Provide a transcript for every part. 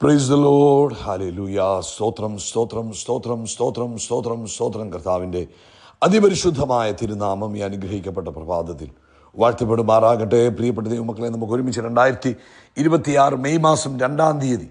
Praise the Lord. Hallelujah. സ്തോത്രം സ്തോത്രം സ്തോത്രം സ്തോത്രം സ്തോത്രം സ്തോത്രം. കർത്താവിൻ്റെ അതിപരിശുദ്ധമായ തിരുനാമം ഈ അനുഗ്രഹിക്കപ്പെട്ട പ്രഭാതത്തിൽ വാഴ്ത്തപ്പെടുമാറാകട്ടെ. പ്രിയപ്പെട്ട ദൈവമക്കളെ, നമുക്ക് ഒരുമിച്ച് 2026 മെയ് മാസം 2-ാം തീയതി,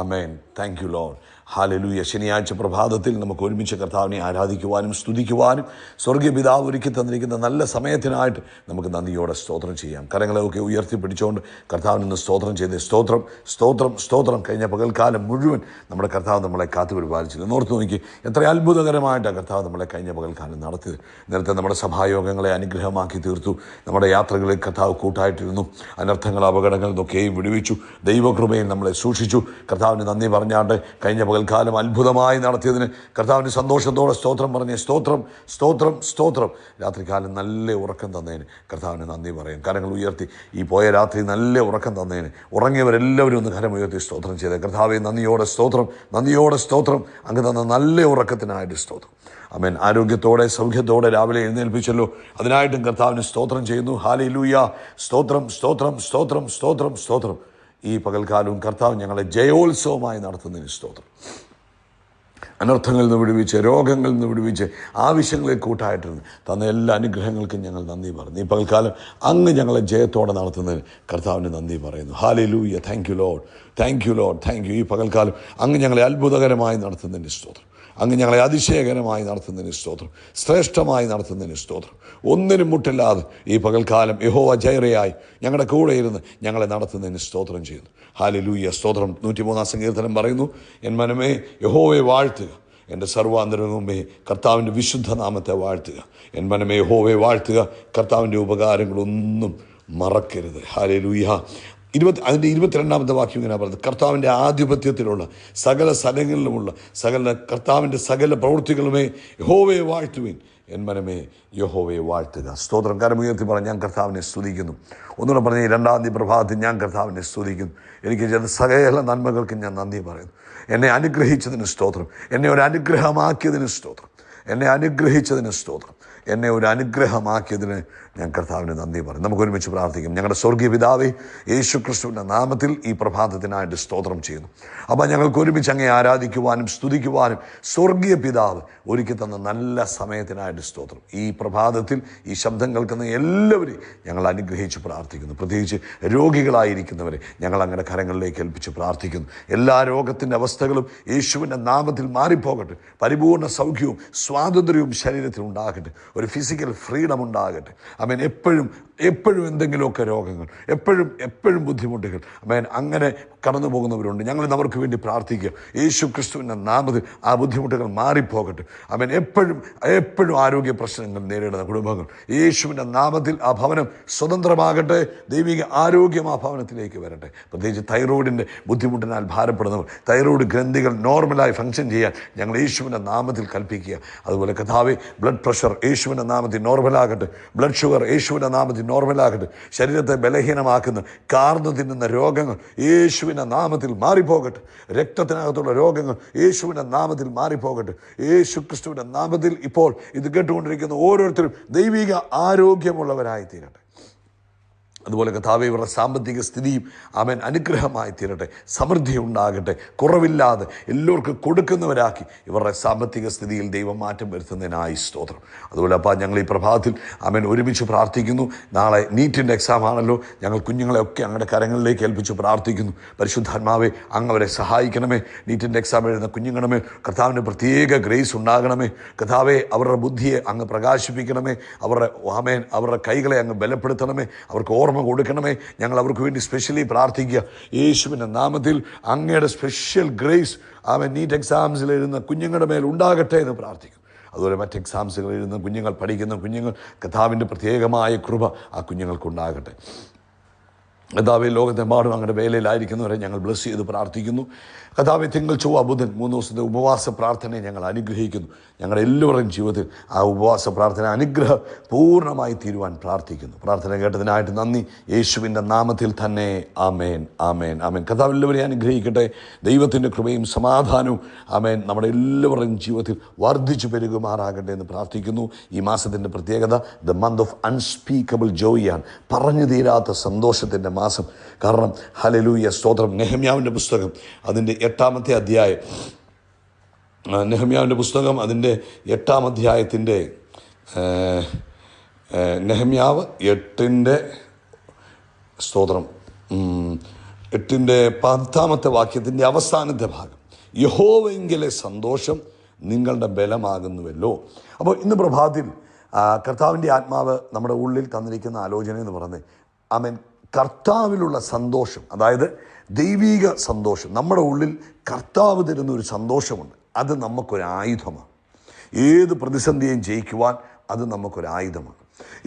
ആമേൻ, താങ്ക് യു ലോർഡ്, ഹല്ലേലൂയ, ശനിയാഴ്ച പ്രഭാതത്തിൽ നമുക്ക് ഒരുമിച്ച് കർത്താവിനെ ആരാധിക്കുവാനും സ്തുതിക്കുവാനും സ്വർഗീയ പിതാവ് ഒരുക്കി തന്നിരിക്കുന്ന നല്ല സമയത്തിനായിട്ട് നമുക്ക് നന്ദിയോടെ സ്തോത്രം ചെയ്യാം. കരങ്ങളെയൊക്കെ ഉയർത്തിപ്പിടിച്ചുകൊണ്ട് കർത്താവിനൊന്ന് സ്തോത്രം ചെയ്ത് സ്തോത്രം സ്തോത്രം സ്തോത്രം. കഴിഞ്ഞ പകൽക്കാലം മുഴുവൻ നമ്മുടെ കർത്താവ് നമ്മളെ കാത്തു പരിപാലിച്ചില്ല. ഓർത്ത് നോക്കി എത്ര അത്ഭുതകരമായിട്ടാണ് കർത്താവ് നമ്മളെ കഴിഞ്ഞ പകൽക്കാലം നടത്തിയത്. നേരത്തെ നമ്മുടെ സഭായോഗങ്ങളെ അനുഗ്രഹമാക്കി തീർത്തു. നമ്മുടെ യാത്രകളിൽ കർത്താവ് കൂട്ടായിട്ടിരുന്നു. അനർത്ഥങ്ങൾ, അപകടങ്ങളിൽ നിന്നൊക്കെയും വിടുവിച്ചു. ദൈവകൃപയിൽ നമ്മളെ സൂക്ഷിച്ചു. കർത്താവിന് നന്ദി പറഞ്ഞാണ്ട് കഴിഞ്ഞ പകൽക്കാലം അത്ഭുതമായി നടത്തിയതിന് കർത്താവിന് സന്തോഷത്തോടെ സ്തോത്രം പറഞ്ഞ് സ്തോത്രം സ്തോത്രം സ്തോത്രം. രാത്രികാലം നല്ല ഉറക്കം തന്നതിന് കർത്താവിന് നന്ദി പറയും. കരങ്ങൾ ഉയർത്തി ഈ പോയ രാത്രി നല്ല ഉറക്കം തന്നതിന് ഉറങ്ങിയവരെല്ലാവരും ഒന്ന് കരമുയർത്തി സ്തോത്രം ചെയ്തേ. കർത്താവെ നന്ദിയോടെ സ്തോത്രം, നന്ദിയോടെ സ്തോത്രം. അങ്ങ് തന്ന നല്ല ഉറക്കത്തിനായിട്ട് സ്തോത്രം. ആമേൻ. ആരോഗ്യത്തോടെ സൗഖ്യത്തോടെ രാവിലെ എഴുന്നേൽപ്പിച്ചല്ലോ, അതിനായിട്ടും കർത്താവിന് സ്തോത്രം ചെയ്യുന്നു. ഹല്ലേലൂയ. സ്തോത്രം സ്തോത്രം സ്തോത്രം സ്തോത്രം സ്തോത്രം. ഈ പകൽക്കാലവും കർത്താവ് ഞങ്ങളെ ജയോത്സവമായി നടത്തുന്നതിന് സ്തോത്രം. അനർത്ഥങ്ങളിൽ നിന്ന് വിടുവിച്ച്, രോഗങ്ങളിൽ നിന്ന് വിടുവിച്ച്, ആവശ്യങ്ങളിൽ കൂട്ടായിട്ടിരുന്ന് തന്ന എല്ലാ അനുഗ്രഹങ്ങൾക്കും ഞങ്ങൾ നന്ദി പറയുന്നു. ഈ പകൽക്കാലം അങ്ങ് ഞങ്ങളെ ജയത്തോടെ നടത്തുന്നതിന് കർത്താവിന് നന്ദി പറയുന്നു. Hallelujah. Thank you Lord, thank you Lord, thank you. ഈ പകൽക്കാലം അങ്ങ് ഞങ്ങളെ അത്ഭുതകരമായി നടത്തുന്നതിന് സ്തോത്രം. അങ്ങ് ഞങ്ങളെ അതിശയകരമായി നടത്തുന്നതിന് സ്തോത്രം. ശ്രേഷ്ഠമായി നടത്തുന്നതിന് സ്തോത്രം. ഒന്നിനും മുട്ടില്ലാതെ ഈ പകൽക്കാലം യഹോവ ജൈറയായി ഞങ്ങളുടെ കൂടെ ഇരുന്ന് ഞങ്ങളെ നടത്തുന്നതിന് സ്തോത്രം ചെയ്യുന്നു. ഹല്ലേലൂയ. സ്തോത്രം. 103-ാം സങ്കീർത്തനം പറയുന്നു, എൻ മനമേ യഹോവയെ വാഴ്ത്തുക, എൻ്റെ സർവാന്തരമുമ്പേ കർത്താവിൻ്റെ വിശുദ്ധ നാമത്തെ വാഴ്ത്തുക. എൻ മനമേ യഹോവയെ വാഴ്ത്തുക, കർത്താവിൻ്റെ ഉപകാരങ്ങളൊന്നും മറക്കരുത്. ഹല്ലേലൂയ. അതിൻ്റെ 22-ാമത്തെ വാക്യം ഇങ്ങനെ പറയുന്നത്, കർത്താവിൻ്റെ ആധിപത്യത്തിലുള്ള സകല സ്ഥലങ്ങളിലുമുള്ള കർത്താവിൻ്റെ സകല പ്രവൃത്തികളുമേ യഹോവയെ വാഴ്ത്തുവിൻ. എൻ മനമേ യഹോവയെ വാഴ്ത്തുക. സ്തോത്രം. കരമുയർത്തി പറഞ്ഞ് ഞാൻ കർത്താവിനെ സ്തുതിക്കുന്നു. ഒന്നുകൂടെ പറഞ്ഞ് 2-ാം തീയതി പ്രഭാതത്തിൽ ഞാൻ കർത്താവിനെ സ്തുതിക്കുന്നു. എനിക്ക് ചെയ്ത സകല നന്മകൾക്കും ഞാൻ നന്ദി പറയുന്നു. എന്നെ അനുഗ്രഹിച്ചതിന് സ്തോത്രം. എന്നെ ഒരു അനുഗ്രഹമാക്കിയതിന് സ്തോത്രം. എന്നെ അനുഗ്രഹിച്ചതിന് സ്തോത്രം. എന്നെ ഒരു അനുഗ്രഹമാക്കിയതിന് ഞാൻ കർത്താവിന് നന്ദി പറയും. നമുക്ക് ഒരുമിച്ച് പ്രാർത്ഥിക്കും. ഞങ്ങളുടെ സ്വർഗീയ പിതാവേ, യേശു ക്രിസ്തുവിൻ്റെ നാമത്തിൽ ഈ പ്രഭാതത്തിനായിട്ട് സ്തോത്രം ചെയ്യുന്നു. അപ്പോൾ ഞങ്ങൾക്ക് ഒരുമിച്ച് അങ്ങേ ആരാധിക്കുവാനും സ്തുതിക്കുവാനും സ്വർഗീയ പിതാവ് ഒരുക്കി തന്ന നല്ല സമയത്തിനായിട്ട് സ്തോത്രം. ഈ പ്രഭാതത്തിൽ ഈ ശബ്ദം കേൾക്കുന്ന എല്ലാവരെയും ഞങ്ങൾ അനുഗ്രഹിച്ച് പ്രാർത്ഥിക്കുന്നു. പ്രത്യേകിച്ച് രോഗികളായിരിക്കുന്നവരെ ഞങ്ങൾ അങ്ങനെ കരങ്ങളിലേക്ക് ഏൽപ്പിച്ച് പ്രാർത്ഥിക്കുന്നു. എല്ലാ രോഗത്തിൻ്റെ അവസ്ഥകളും യേശുവിൻ്റെ നാമത്തിൽ മാറിപ്പോകട്ടെ. പരിപൂർണ്ണ സൗഖ്യവും സ്വാതന്ത്ര്യവും ശരീരത്തിൽ ഉണ്ടാകട്ടെ. ഒരു ഫിസിക്കൽ ഫ്രീഡം ഉണ്ടാകട്ടെ. അമേൻ. എപ്പോഴും എന്തെങ്കിലുമൊക്കെ രോഗങ്ങൾ, എപ്പോഴും ബുദ്ധിമുട്ടുകൾ, അമേൻ, അങ്ങനെ കടന്നു പോകുന്നവരുണ്ട്. ഞങ്ങൾ അവർക്ക് വേണ്ടി പ്രാർത്ഥിക്കുക. യേശു ക്രിസ്തുവിൻ്റെ നാമത്തിൽ ആ ബുദ്ധിമുട്ടുകൾ മാറിപ്പോകട്ടെ. അമേൻ. എപ്പോഴും ആരോഗ്യ പ്രശ്നങ്ങൾ നേരിടുന്ന കുടുംബങ്ങൾ യേശുവിൻ്റെ നാമത്തിൽ ആ ഭവനം സ്വതന്ത്രമാകട്ടെ. ദൈവിക ആരോഗ്യം ആ ഭവനത്തിലേക്ക് വരട്ടെ. പ്രത്യേകിച്ച് തൈറോയിഡിൻ്റെ ബുദ്ധിമുട്ടിനാൽ ഭാരപ്പെടുന്നവർ, തൈറോയിഡ് ഗ്രന്ഥികൾ നോർമലായി ഫങ്ഷൻ ചെയ്യാൻ ഞങ്ങൾ യേശുവിൻ്റെ നാമത്തിൽ കൽപ്പിക്കുക. അതുപോലെ കർത്താവേ, ബ്ലഡ് പ്രഷർ യേശുവിൻ്റെ നാമത്തിൽ നോർമലാകട്ടെ. ബ്ലഡ് ഷുഗർ യേശുവിൻ്റെ നാമത്തിൽ നോർമലാകട്ടെ. ശരീരത്തെ ബലഹീനമാക്കുന്ന കാർന്നു തിന്നുന്ന രോഗങ്ങൾ യേശുവിൻ്റെ നാമത്തിൽ മാറിപ്പോകട്ടെ. രക്തത്തിനകത്തുള്ള രോഗങ്ങൾ യേശുവിൻ്റെ നാമത്തിൽ മാറിപ്പോകട്ടെ. യേശു ക്രിസ്തുവിൻ്റെ നാമത്തിൽ ഇപ്പോൾ ഇത് കേട്ടുകൊണ്ടിരിക്കുന്ന ഓരോരുത്തരും ദൈവിക ആരോഗ്യമുള്ളവരായി തീരട്ടെ. അതുപോലെ കർത്താവേ, ഇവരുടെ സാമ്പത്തിക സ്ഥിതിയും ആമേൻ അനുഗ്രഹമായി തീരട്ടെ. സമൃദ്ധി ഉണ്ടാകട്ടെ. കുറവില്ലാതെ എല്ലാവർക്കും കൊടുക്കുന്നവരാക്കി ഇവരുടെ സാമ്പത്തിക സ്ഥിതിയിൽ ദൈവം മാറ്റം വരുത്തുന്നതിനായി സ്തോത്രം. അതുപോലെ അപ്പോൾ ഞങ്ങൾ ഈ പ്രഭാതത്തിൽ ആമേൻ ഒരുമിച്ച് പ്രാർത്ഥിക്കുന്നു. നാളെ നീറ്റിൻ്റെ എക്സാം ആണല്ലോ. ഞങ്ങൾ കുഞ്ഞുങ്ങളെയൊക്കെ അങ്ങയുടെ കരങ്ങളിലേക്ക് ഏൽപ്പിച്ച് പ്രാർത്ഥിക്കുന്നു. പരിശുദ്ധാത്മാവേ, അങ്ങ് അവരെ സഹായിക്കണമേ. നീറ്റിൻ്റെ എക്സാം എഴുതുന്ന കുഞ്ഞുങ്ങളെ കർത്താവിൻ്റെ പ്രത്യേക ഗ്രേസ് ഉണ്ടാകണമേ. കർത്താവേ, അവരുടെ ബുദ്ധിയെ അങ്ങ് പ്രകാശിപ്പിക്കണമേ. അവരുടെ കൈകളെ അങ്ങ് ബലപ്പെടുത്തണമേ. അവർക്ക് ഓർമ്മ കൊടുക്കണമേ. ഞങ്ങൾ അവർക്ക് വേണ്ടി സ്പെഷ്യലി പ്രാർത്ഥിക്കുക. യേശുവിൻ്റെ നാമത്തിൽ അങ്ങയുടെ സ്പെഷ്യൽ ഗ്രേസ് നീറ്റ് എക്സാംസിൽ എഴുതുന്ന കുഞ്ഞുങ്ങളുടെ മേൽ ഉണ്ടാകട്ടെ എന്ന് പ്രാർത്ഥിക്കും. അതുപോലെ മറ്റ് എക്സാംസുകൾ എഴുതുന്ന കുഞ്ഞുങ്ങൾ, പഠിക്കുന്ന കുഞ്ഞുങ്ങൾ, കർത്താവിൻ്റെ പ്രത്യേകമായ കൃപ ആ കുഞ്ഞുങ്ങൾക്കുണ്ടാകട്ടെ. കർത്താവേ, ലോകത്തെമ്പാടും അങ്ങയുടെ വേലയിലായിരിക്കുന്നവരെ ഞങ്ങൾ ബ്ലസ് ചെയ്ത് പ്രാർത്ഥിക്കുന്നു. കർത്താവേ, തിങ്കൾ, ചൊവ്വ, ബുധൻ 3 ദിവസത്തെ ഉപവാസ പ്രാർത്ഥനയെ ഞങ്ങൾ അനുഗ്രഹിക്കുന്നു. ഞങ്ങളുടെ എല്ലാവരുടെയും ജീവിതത്തിൽ ആ ഉപവാസ പ്രാർത്ഥന അനുഗ്രഹം പൂർണ്ണമായി തീരുവാൻ പ്രാർത്ഥിക്കുന്നു. പ്രാർത്ഥന കേട്ടതിനായിട്ട് നന്ദി. യേശുവിൻ്റെ നാമത്തിൽ തന്നെ ആമേൻ, ആമേൻ, ആമേൻ. കർത്താവ് എല്ലാവരെയും അനുഗ്രഹിക്കട്ടെ. ദൈവത്തിൻ്റെ കൃപയും സമാധാനവും ആമേൻ നമ്മുടെ എല്ലാവരുടെയും ജീവിതത്തിൽ വർദ്ധിച്ചു പെരുകുമാറാകട്ടെ എന്ന് പ്രാർത്ഥിക്കുന്നു. ഈ മാസത്തിൻ്റെ പ്രത്യേകത the month of unspeakable Joy ആണ്. പറഞ്ഞു തീരാത്ത സന്തോഷത്തിൻ്റെ മാസം. കാരണം ഹല്ലേലൂയ സ്തോത്രം. നെഹമ്യാവിൻ്റെ പുസ്തകം അതിൻ്റെ 8-ാമത്തെ അധ്യായം, നെഹമ്യാവിൻ്റെ പുസ്തകം അതിൻ്റെ 8-ാം അധ്യായത്തിൻ്റെ നെഹമ്യാവ് 8-ന്റെ സ്തോത്രം 8-ന്റെ 10-ാമത്തെ വാക്യത്തിൻ്റെ അവസാനത്തെ ഭാഗം, യഹോവയെങ്കിലെ സന്തോഷം നിങ്ങളുടെ ബലമാകുന്നുവല്ലോ. അപ്പോൾ ഇന്ന് പ്രഭാതത്തിൽ കർത്താവിൻ്റെ ആത്മാവ് നമ്മുടെ ഉള്ളിൽ തന്നിരിക്കുന്ന ആലോചന എന്ന് പറയുന്നത്, ആമേൻ, കർത്താവിലുള്ള സന്തോഷം, അതായത് ദൈവീക സന്തോഷം. നമ്മുടെ ഉള്ളിൽ കർത്താവ് തരുന്ന ഒരു സന്തോഷമുണ്ട്. അത് നമുക്കൊരായുധമാണ്. ഏത് പ്രതിസന്ധിയും ജയിക്കുവാൻ അത് നമുക്കൊരായുധമാണ്.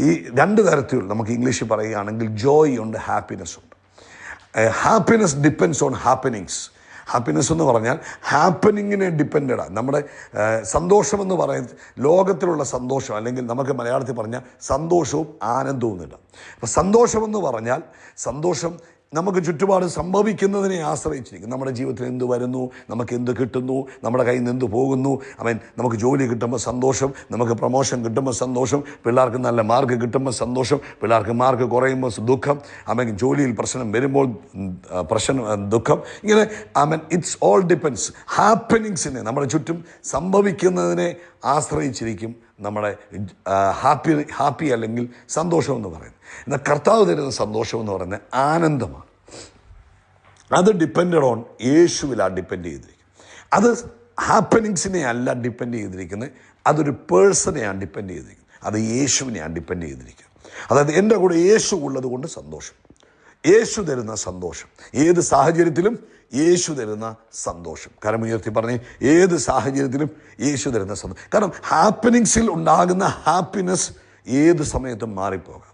ഈ 2 തരത്തിൽ നമുക്ക് ഇംഗ്ലീഷിൽ പറയുകയാണെങ്കിൽ ജോയ് ഉണ്ട്, ഹാപ്പിനെസ് ഉണ്ട്. Happiness depends on happenings. Happiness എന്ന് പറഞ്ഞാൽ ഹാപ്പനിങ്ങിനെ ഡിപ്പെൻഡാണ്. നമ്മുടെ സന്തോഷമെന്ന് പറയുന്നത് ലോകത്തിലുള്ള സന്തോഷം, അല്ലെങ്കിൽ നമുക്ക് മലയാളത്തിൽ പറഞ്ഞാൽ സന്തോഷവും ആനന്ദവും ഇടാം. അപ്പം സന്തോഷമെന്ന് പറഞ്ഞാൽ സന്തോഷം നമുക്ക് ചുറ്റുപാട് സംഭവിക്കുന്നതിനെ ആശ്രയിച്ചിരിക്കും. നമ്മുടെ ജീവിതത്തിൽ എന്ത് വരുന്നു, നമുക്ക് എന്ത് കിട്ടുന്നു, നമ്മുടെ കയ്യിൽ നിന്ന് എന്ത് പോകുന്നു. നമുക്ക് ജോലി കിട്ടുമ്പോൾ സന്തോഷം, നമുക്ക് പ്രൊമോഷൻ കിട്ടുമ്പോൾ സന്തോഷം, പിള്ളേർക്ക് നല്ല മാർക്ക് കിട്ടുമ്പോൾ സന്തോഷം, പിള്ളേർക്ക് മാർക്ക് കുറയുമ്പോൾ ദുഃഖം, ജോലിയിൽ പ്രശ്നം വരുമ്പോൾ ദുഃഖം. ഇങ്ങനെ ഇറ്റ്സ് ഓൾ ഡിപ്പെൻസ്. ഹാപ്പനിങ്സിനെ, നമ്മുടെ ചുറ്റും സംഭവിക്കുന്നതിനെ ആശ്രയിച്ചിരിക്കും നമ്മുടെ ഹാപ്പി അല്ലെങ്കിൽ സന്തോഷം എന്ന് പറയുന്നത്. എന്നാൽ കർത്താവ് തരുന്ന സന്തോഷം എന്ന് പറയുന്നത് ആനന്ദമാണ്. അത് ഡിപ്പെൻഡഡ് ഓൺ യേശുവിലാണ് ഡിപ്പെൻഡ് ചെയ്തിരിക്കുന്നത്. അത് ഹാപ്പനിങ്സിനെ അല്ല ഡിപ്പെൻഡ് ചെയ്തിരിക്കുന്നത്, അതൊരു പേഴ്സണെയാണ് ഡിപ്പെൻഡ് ചെയ്തിരിക്കുന്നത്. അത് യേശുവിനെയാണ് ഡിപ്പെൻഡ് ചെയ്തിരിക്കുന്നത്. അതായത് എൻ്റെ കൂടെ യേശു ഉള്ളത് കൊണ്ട് സന്തോഷം. യേശു തരുന്ന സന്തോഷം, ഏത് സാഹചര്യത്തിലും യേശു തരുന്ന സന്തോഷം. കരമുയർത്തി പറഞ്ഞ്, ഏത് സാഹചര്യത്തിലും യേശു തരുന്ന സന്തോഷം. കാരണം ഹാപ്പനിങ്സിൽ ഉണ്ടാകുന്ന ഹാപ്പിനെസ് ഏത് സമയത്തും മാറിപ്പോകാം.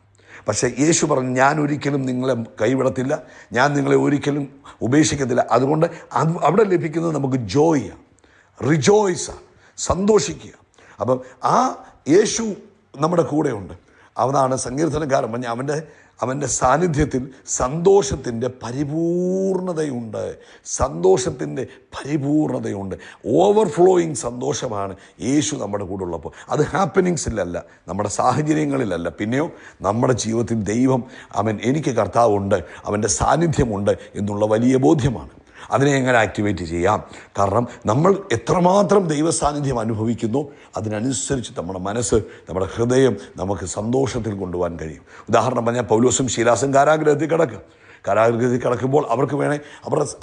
പക്ഷേ യേശു പറഞ്ഞു, ഞാൻ ഒരിക്കലും നിങ്ങളെ കൈവിടത്തില്ല, ഞാൻ നിങ്ങളെ ഒരിക്കലും ഉപേക്ഷിക്കത്തില്ല. അതുകൊണ്ട് അവിടെ ലഭിക്കുന്നത് നമുക്ക് ജോയാണ്, റിജോയ്സാണ്, സന്തോഷിക്കുക. അപ്പം ആ യേശു നമ്മുടെ കൂടെയുണ്ട്. അവനാണ് സങ്കീർത്തനക്കാരൻ പറഞ്ഞ, അവൻ്റെ സാന്നിധ്യത്തിൽ സന്തോഷത്തിൻ്റെ പരിപൂർണതയുണ്ട്. സന്തോഷത്തിൻ്റെ പരിപൂർണതയുണ്ട്. ഓവർഫ്ലോയിങ് സന്തോഷമാണ് യേശു നമ്മുടെ കൂടെ ഉള്ളപ്പോൾ. അത് ഹാപ്പനിങ്സിലല്ല, നമ്മുടെ സാഹചര്യങ്ങളിലല്ല, പിന്നെയോ നമ്മുടെ ജീവിതത്തിൽ ദൈവം, എനിക്ക് കർത്താവുണ്ട്, അവൻ്റെ സാന്നിധ്യമുണ്ട് എന്നുള്ള വലിയ ബോധ്യമാണ്. അതിനെ എങ്ങനെ ആക്ടിവേറ്റ് ചെയ്യാം? കാരണം നമ്മൾ എത്രമാത്രം ദൈവസാന്നിധ്യം അനുഭവിക്കുന്നു അതിനനുസരിച്ച് നമ്മുടെ മനസ്സ്, നമ്മുടെ ഹൃദയം നമുക്ക് സന്തോഷത്തിൽ കൊണ്ടുപോകാൻ കഴിയും. ഉദാഹരണം പറഞ്ഞാൽ പൗലോസും ശീലാസും കാരാഗ്രഹത്തിൽ കിടക്കുമ്പോൾ അവർക്ക്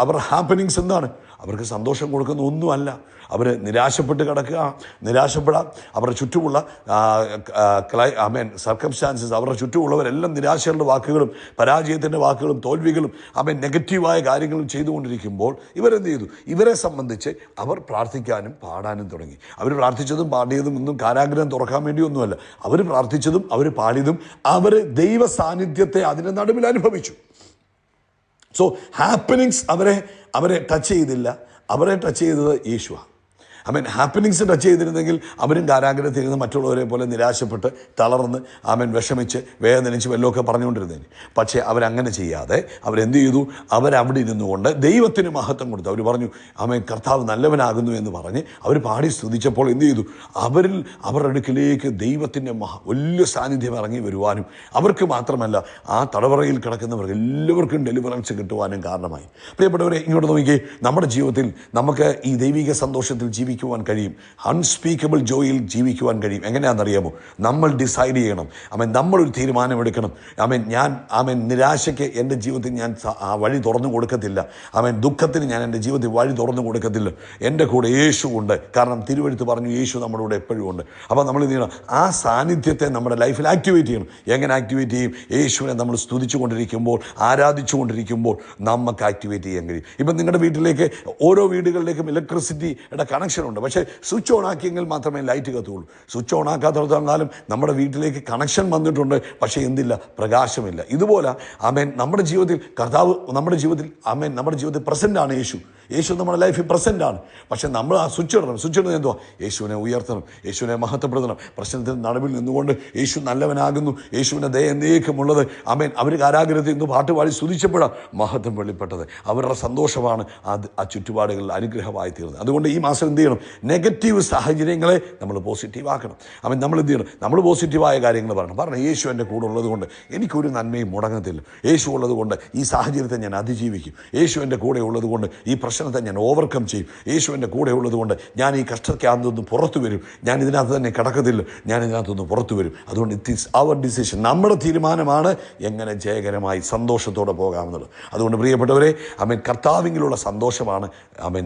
അവരുടെ ഹാപ്പനിങ്സ് എന്താണ്? അവർക്ക് സന്തോഷം കൊടുക്കുന്ന ഒന്നുമല്ല. അവർ നിരാശപ്പെട്ട് നിരാശപ്പെടാം. അവരുടെ ചുറ്റുമുള്ള സർക്കംസ്റ്റാൻസസ്, അവരുടെ ചുറ്റുമുള്ളവരെല്ലാം നിരാശയുടെ വാക്കുകളും പരാജയത്തിൻ്റെ വാക്കുകളും തോൽവികളും നെഗറ്റീവായ കാര്യങ്ങളും ചെയ്തുകൊണ്ടിരിക്കുമ്പോൾ ഇവരെന്ത് ചെയ്തു? ഇവരെ സംബന്ധിച്ച് അവർ പ്രാർത്ഥിക്കാനും പാടാനും തുടങ്ങി. അവർ പ്രാർത്ഥിച്ചതും പാടിയതും ഒന്നും കാരാഗ്രഹം തുറക്കാൻ വേണ്ടിയൊന്നുമല്ല. അവർ പ്രാർത്ഥിച്ചതും അവർ പാടിയതും അവർ ദൈവ സാന്നിധ്യത്തെ അതിൻ്റെ നടുവിൽ അനുഭവിച്ചു. സോ ഹാപ്പനിങ്സ് അവരെ ടച്ച് ചെയ്തില്ല. അവരെ ടച്ച് ചെയ്തത് യേശുവാണ്. ഹാപ്പനിങ്സ് ടച്ച് ചെയ്തിരുന്നെങ്കിൽ അവരും കാരാഗ്രഹത്തിൽ ഇരുന്ന് മറ്റുള്ളവരെ പോലെ നിരാശപ്പെട്ട് തളർന്ന് വിഷമിച്ച് വേദനിച്ച് വല്ലതൊക്കെ പറഞ്ഞുകൊണ്ടിരുന്നേന്. പക്ഷേ അവരങ്ങനെ ചെയ്യാതെ അവരെന്ത് ചെയ്തു? അവരവിടെ ഇരുന്നുകൊണ്ട് ദൈവത്തിന് മഹത്വം കൊടുത്തു. അവർ പറഞ്ഞു, കർത്താവ് നല്ലവനാകുന്നു എന്ന് പറഞ്ഞ് അവർ പാടി സ്തുതിച്ചപ്പോൾ എന്ത് ചെയ്തു? അവരുടെ അടുക്കിലേക്ക് ദൈവത്തിൻ്റെ വലിയ സാന്നിധ്യം ഇറങ്ങി വരുവാനും അവർക്ക് മാത്രമല്ല ആ തടവറയിൽ കിടക്കുന്നവർക്ക് എല്ലാവർക്കും ഡെലിവറൻസ് കിട്ടുവാനും കാരണമായി. പ്രിയപ്പെട്ടവരെ, ഇങ്ങോട്ട് നോക്കിക്കേ. നമ്മുടെ ജീവിതത്തിൽ നമുക്ക് ഈ ദൈവിക സന്തോഷത്തിൽ ജീവിക്കുവാൻ കഴിയും. അൺസ്പീക്കബിൾ ജോയിൽ ജീവിക്കുവാൻ കഴിയും. എങ്ങനെയാണെന്നറിയാമോ? നമ്മൾ ഡിസൈഡ് ചെയ്യണം. നമ്മളൊരു തീരുമാനമെടുക്കണം. നിരാശയ്ക്ക് എൻ്റെ ജീവിതത്തിൽ ഞാൻ ആ വഴി തുറന്നു കൊടുക്കത്തില്ല. ദുഃഖത്തിന് ഞാൻ എൻ്റെ ജീവിതത്തിൽ വഴി തുറന്നു കൊടുക്കത്തില്ല. എൻ്റെ കൂടെ യേശു ഉണ്ട്. കാരണം തിരുവെഴുത്ത് പറഞ്ഞു, യേശു നമ്മുടെ കൂടെ എപ്പോഴും ഉണ്ട്. അപ്പോൾ നമ്മൾ എന്ത് ചെയ്യണം? ആ സാന്നിധ്യത്തെ നമ്മുടെ ലൈഫിൽ ആക്ടിവേറ്റ് ചെയ്യണം. എങ്ങനെ ആക്ടിവേറ്റ് ചെയ്യും? യേശുവിനെ നമ്മൾ സ്തുതിച്ചു കൊണ്ടിരിക്കുമ്പോൾ, ആരാധിച്ചു കൊണ്ടിരിക്കുമ്പോൾ നമുക്ക് ആക്ടിവേറ്റ് ചെയ്യാൻ കഴിയും. ഇപ്പം നിങ്ങളുടെ വീട്ടിലേക്ക്, ഓരോ വീടുകളിലേക്കും ഇലക്ട്രിസിറ്റിയുടെ കണക്ഷൻ ഉണ്ട്. പക്ഷേ സ്വിച്ച് ഓൺ ആക്കിയെങ്കിൽ മാത്രമേ ലൈറ്റ് കത്തുള്ളൂ. സ്വിച്ച് ഓൺ ആക്കാത്തടത്തോളം നമ്മുടെ വീട്ടിലേക്ക് കണക്ഷൻ വന്നിട്ടുണ്ട്, പക്ഷേ എന്തില്ല? പ്രകാശമില്ല. ഇതുപോലെ നമ്മുടെ ജീവിതത്തിൽ കർത്താവ് നമ്മുടെ ജീവിതത്തിൽ പ്രസൻ്റാണ് യേശു. നമ്മുടെ ലൈഫിൽ പ്രസൻ്റാണ്. പക്ഷേ നമ്മൾ ആ സ്വിച്ച് ഇടുന്നത് എന്തുവാ? യേശുവിനെ ഉയർത്തണം, യേശുവിനെ മഹത്വപ്പെടുത്തണം. പ്രശ്നത്തിന് നടുവിൽ നിന്നുകൊണ്ട് യേശു നല്ലവനാകുന്നു, യേശുവിൻ്റെ ദയ എന്നേക്കുമുള്ളത്. അവർ കാരാഗ്രഹത്തിൽ നിന്ന് പാട്ടുപാടി സ്തുതിച്ചപ്പോഴാണ് മഹത്വം വെളിപ്പെട്ടത്. അവരുടെ സന്തോഷമാണ് ആ ചുറ്റുപാടുകളിൽ അനുഗ്രഹമായി തീർന്നത്. അതുകൊണ്ട് ഈ മാസം എന്ത് ചെയ്യണം? ചെയ്യണം? നെഗറ്റീവ് സാഹചര്യങ്ങളെ നമ്മൾ പോസിറ്റീവ് ആക്കണം. നമ്മൾ എന്ത് ചെയ്യണം? നമ്മൾ പോസിറ്റീവായ കാര്യങ്ങൾ പറയണം. യേശു എൻ്റെ കൂടെ ഉള്ളത് കൊണ്ട് എനിക്കൊരു നന്മയും മുടങ്ങത്തില്ല. യേശു ഉള്ളത് കൊണ്ട് ഈ സാഹചര്യത്തെ ഞാൻ അതിജീവിക്കും. യേശു എൻ്റെ കൂടെ ഉള്ളത് കൊണ്ട് ഈ പ്രശ്നത്തെ ഞാൻ ഓവർകം ചെയ്യും. യേശു എൻ്റെ കൂടെ ഉള്ളത് കൊണ്ട് ഞാൻ ഈ കഷ്ടത്തിനകത്തുനിന്ന് പുറത്തു വരും. ഞാൻ ഇതിനകത്ത് തന്നെ കിടക്കത്തില്ല, ഞാൻ ഇതിനകത്തുനിന്ന് പുറത്തു വരും. അതുകൊണ്ട് ഇറ്റ് ഈസ് അവർ ഡിസിഷൻ, നമ്മുടെ തീരുമാനമാണ് എങ്ങനെ ജയകരമായി സന്തോഷത്തോടെ പോകാമെന്നുള്ളത്. അതുകൊണ്ട് പ്രിയപ്പെട്ടവരെ, കർത്താവിലുള്ള സന്തോഷമാണ്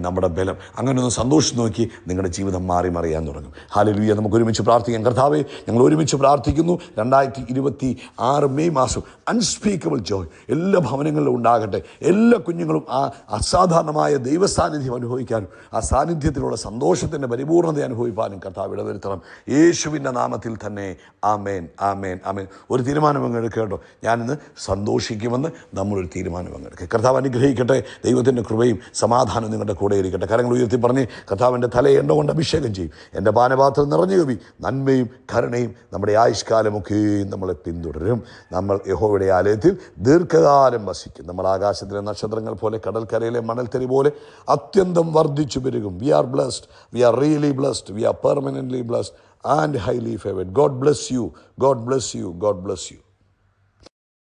നമ്മുടെ ബലം. അങ്ങനെ ഒന്ന് സന്തോഷിച്ച് നോക്കി നിങ്ങളുടെ ജീവിതം മാറി മറിയാൻ തുടങ്ങും. ഹല്ലേലൂയ. നമുക്ക് ഒരുമിച്ച് പ്രാർത്ഥിക്കാം. കർത്താവേ, ഞങ്ങൾ ഒരുമിച്ച് പ്രാർത്ഥിക്കുന്നു. 2026 മെയ് മാസം അൺസ്പീക്കബിൾ ജോയ് എല്ലാ ഭവനങ്ങളിലും ഉണ്ടാകട്ടെ. എല്ലാ കുഞ്ഞുങ്ങളും ആ അസാധാരണമായ ദൈവസാന്നിധ്യം അനുഭവിക്കാനും ആ സാന്നിധ്യത്തിലുള്ള സന്തോഷത്തിൻ്റെ പരിപൂർണത അനുഭവിക്കാനും കർത്താവ് ഇടവരുത്തണം. യേശുവിൻ്റെ നാമത്തിൽ തന്നെ ആമേൻ, ആമേൻ, ആമേൻ. ഒരു തീരുമാനം അങ്ങ് എടുക്കേട്ടോ. ഞാനിന്ന് സന്തോഷിക്കുമെന്ന് നമ്മളൊരു തീരുമാനം അങ്ങ് എടുക്കുക. കർത്താവ് അനുഗ്രഹിക്കട്ടെ. ദൈവത്തിൻ്റെ കൃപയും സമാധാനം നിങ്ങളുടെ കൂടെ ഇരിക്കട്ടെ. കരങ്ങൾ ഉയർത്തി പറഞ്ഞ് കർത്താവിൻ്റെ തലയെ എണ്ണ കൊണ്ട് അഭിഷേകം ചെയ്യും. എൻ്റെ പാനപാത്രം നിറഞ്ഞു കവി. നന്മയും കരുണയും നമ്മുടെ ആയുഷ്കാലമൊക്കെയും നമ്മളെ പിന്തുടരും. നമ്മൾ യഹോവയുടെ ആലയത്തിൽ ദീർഘകാലം വസിക്കും. നമ്മൾ ആകാശത്തിലെ നക്ഷത്രങ്ങൾ പോലെ കടൽക്കരയിലെ മണൽത്തരി പോലെ അത്യന്തം വർദ്ധിച്ചു പെരുകും. We are blessed, we are really blessed, we are permanently blessed and highly favored. God bless you. God bless you. God bless you.